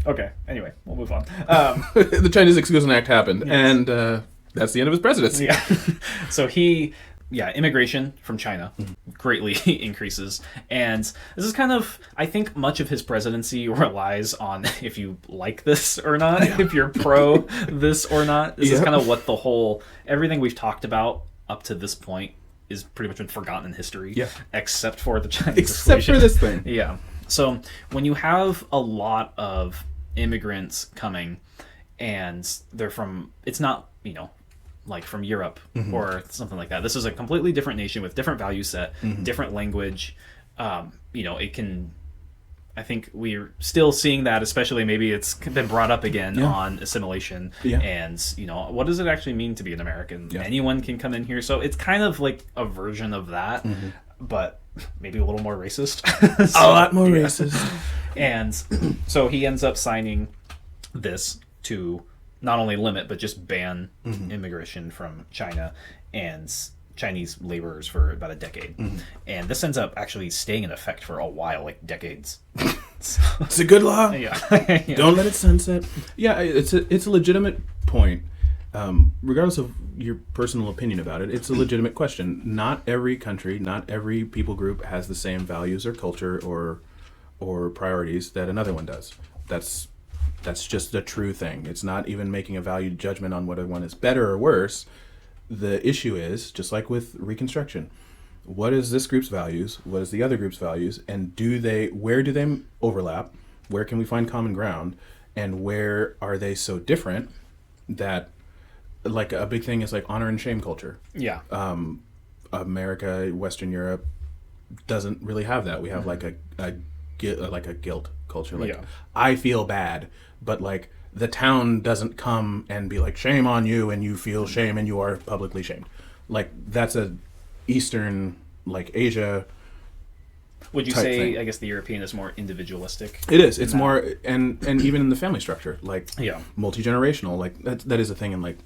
Okay. Anyway, we'll move on. The Chinese Exclusion Act happened, Yes. and that's the end of his presidency. Yeah. So immigration from China greatly increases. And this is kind of, I think much of his presidency relies on if you like this or not, if you're pro this or not. This is Yep. kind of what everything we've talked about up to this point is pretty much been forgotten in history. Yeah. Except for the Chinese Except for Exclusion. this thing. Yeah. So when you have a lot of immigrants coming and they're from, it's not, like from Europe or something like that. This is a completely different nation with different value set, different language. It can, I think we're still seeing that, especially maybe it's been brought up again on assimilation. Yeah. And, what does it actually mean to be an American? Yeah. Anyone can come in here. So it's kind of like a version of that, but maybe a little more racist. A lot more racist. And so he ends up signing this to not only limit but just ban immigration from China and Chinese laborers for about a decade. And this ends up actually staying in effect for a while, like decades. It's a good law. Yeah. Don't let it sunset. Yeah, it's a legitimate point. Regardless of your personal opinion about it, it's a legitimate question. Not every country, not every people group has the same values or culture or priorities that another one does. That's just a true thing. It's not even making a value judgment on whether one is better or worse. The issue is, just like with Reconstruction, what is this group's values? What is the other group's values? And where do they overlap? Where can we find common ground? And where are they so different that, like, a big thing is like honor and shame culture. Yeah. America, Western Europe doesn't really have that. We have like a guilt culture. Like, I feel bad, but like the town doesn't come and be like, shame on you, and you feel shame and you are publicly shamed. Like, that's a Eastern, like Asia. Would you type say, thing. I guess the European is more individualistic? It is. It's more, and even in the family structure, like Yeah. multi-generational, like that is a thing in like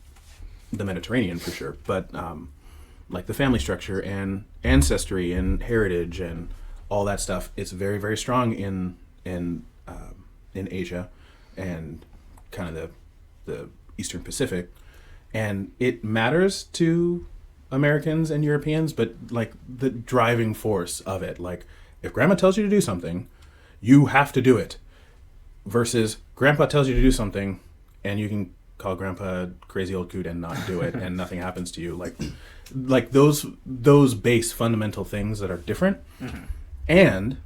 the Mediterranean for sure. But like the family structure and ancestry and heritage and all that stuff, it's very, very strong in Asia and kind of the Eastern Pacific, and it matters to Americans and Europeans, but like the driving force of it, like if grandma tells you to do something, you have to do it, versus grandpa tells you to do something and you can call grandpa a crazy old coot and not do it and nothing happens to you. Like those base fundamental things that are different. And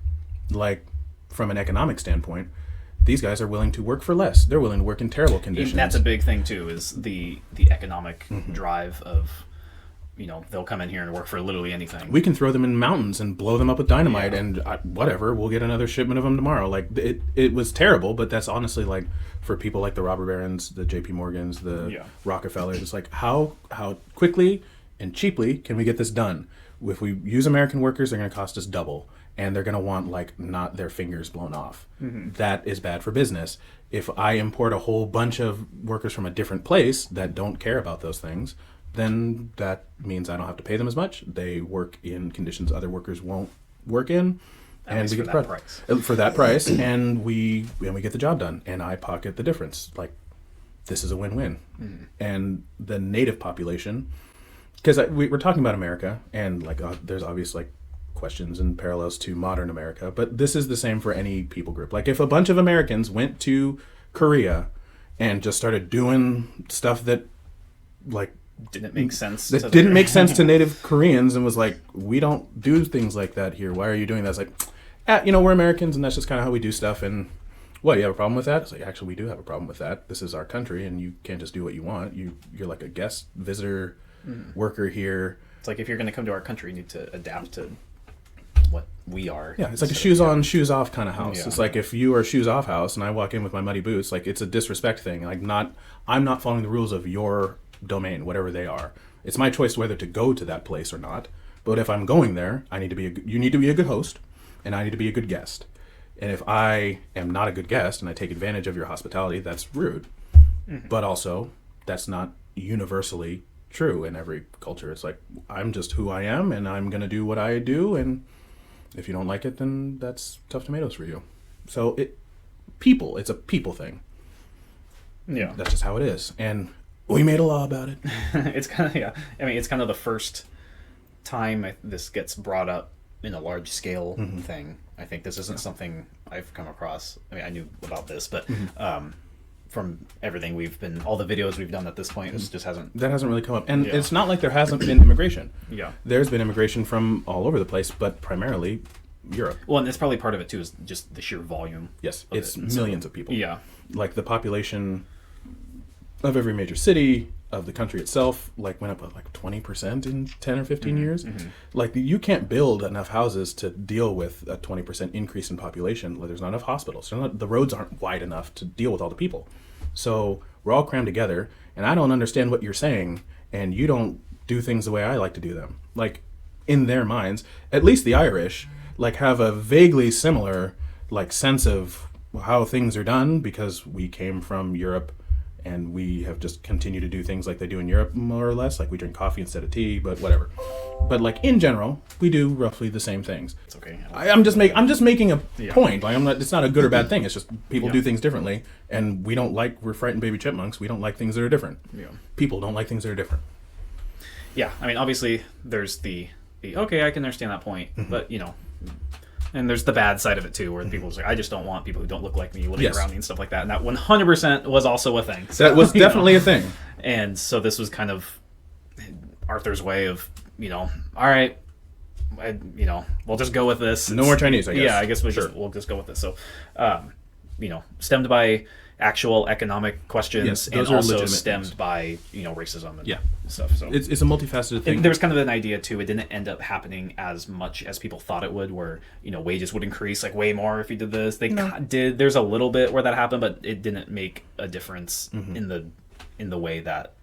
like from an economic standpoint, these guys are willing to work for less. They're willing to work in terrible conditions. That's a big thing too, is the economic drive of, they'll come in here and work for literally anything. We can throw them in mountains and blow them up with dynamite and whatever, we'll get another shipment of them tomorrow. Like it was terrible, but that's honestly like for people like the robber barons, the JP Morgans, the Rockefellers, it's like how quickly and cheaply can we get this done? If we use American workers, they're going to cost us double. And they're going to want, like, not their fingers blown off. That is bad for business. If I import a whole bunch of workers from a different place that don't care about those things, then that means I don't have to pay them as much. They work in conditions other workers won't work in. And we get the price. For that price, and we get the job done. And I pocket the difference. Like, this is a win-win. And the native population, because we're talking about America, and, like, there's obvious, like, questions and parallels to modern America, but this is the same for any people group. Like if a bunch of Americans went to Korea and just started doing stuff that like didn't make sense to native Koreans and was like, we don't do things like that here, why are you doing that? It's like, we're Americans and that's just kind of how we do stuff, and what, you have a problem with that? It's like, actually we do have a problem with that. This is our country and you can't just do what you want. You're like a guest visitor worker here. It's like if you're going to come to our country, you need to adapt to what we are. Yeah, it's like a shoes on, shoes off kind of house. It's like if you are a shoes off house and I walk in with my muddy boots, like it's a disrespect thing. Like I'm not following the rules of your domain, whatever they are. It's my choice whether to go to that place or not. But if I'm going there, you need to be a good host, and I need to be a good guest. And if I am not a good guest and I take advantage of your hospitality, that's rude. But also, that's not universally true in every culture. It's like, I'm just who I am, and I'm going to do what I do, and if you don't like it, then that's tough tomatoes for you. So people. It's a people thing. Yeah. That's just how it is. And we made a law about it. It's kind of, yeah. I mean, it's kind of the first time this gets brought up in a large scale thing. I think this isn't something I've come across. I mean, I knew about this, but from everything all the videos we've done at this point, it just hasn't. That hasn't really come up. And it's not like there hasn't been immigration. Yeah. There's been immigration from all over the place, but primarily Europe. Well, and that's probably part of it too, is just the sheer volume. Yes, it's millions of people. Yeah. Like the population of every major city of the country itself, like went up by like 20% in 10 or 15 years. Like you can't build enough houses to deal with a 20% increase in population. Like, there's not enough hospitals. The roads aren't wide enough to deal with all the people. So we're all crammed together, and I don't understand what you're saying, and you don't do things the way I like to do them. Like in their minds, at least the Irish, like have a vaguely similar like sense of how things are done because we came from Europe. And we have just continued to do things like they do in Europe, more or less. Like we drink coffee instead of tea, but whatever. But like in general, we do roughly the same things. It's okay. I'm just making a point. Like it's not a good or bad thing. It's just people do things differently, and we're frightened baby chipmunks. We don't like things that are different. Yeah. People don't like things that are different. Yeah. I mean, obviously, there's the okay, I can understand that point, but and there's the bad side of it too, where people say, I just don't want people who don't look like me living around me and stuff like that. And that 100% was also a thing. So, that was definitely a thing. And so this was kind of Arthur's way of, all right, we'll just go with this. No more Chinese, I guess. Yeah, I guess we'll just go with this. So, stemmed by actual economic questions, and also stemmed things by racism and stuff. So it's a multifaceted thing. And there was kind of an idea too. It didn't end up happening as much as people thought it would, where wages would increase like way more if you did this. They did. There's a little bit where that happened, but it didn't make a difference in the way that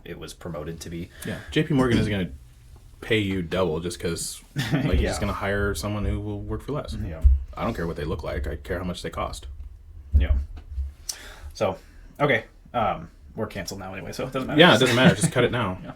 it was promoted to be. Yeah, J.P. Morgan is going to pay you double just because he's just going to hire someone who will work for less. Yeah, I don't care what they look like. I care how much they cost. Yeah. So, okay, we're canceled now anyway, so it doesn't matter. Yeah, it doesn't matter. Just cut it now. Yeah.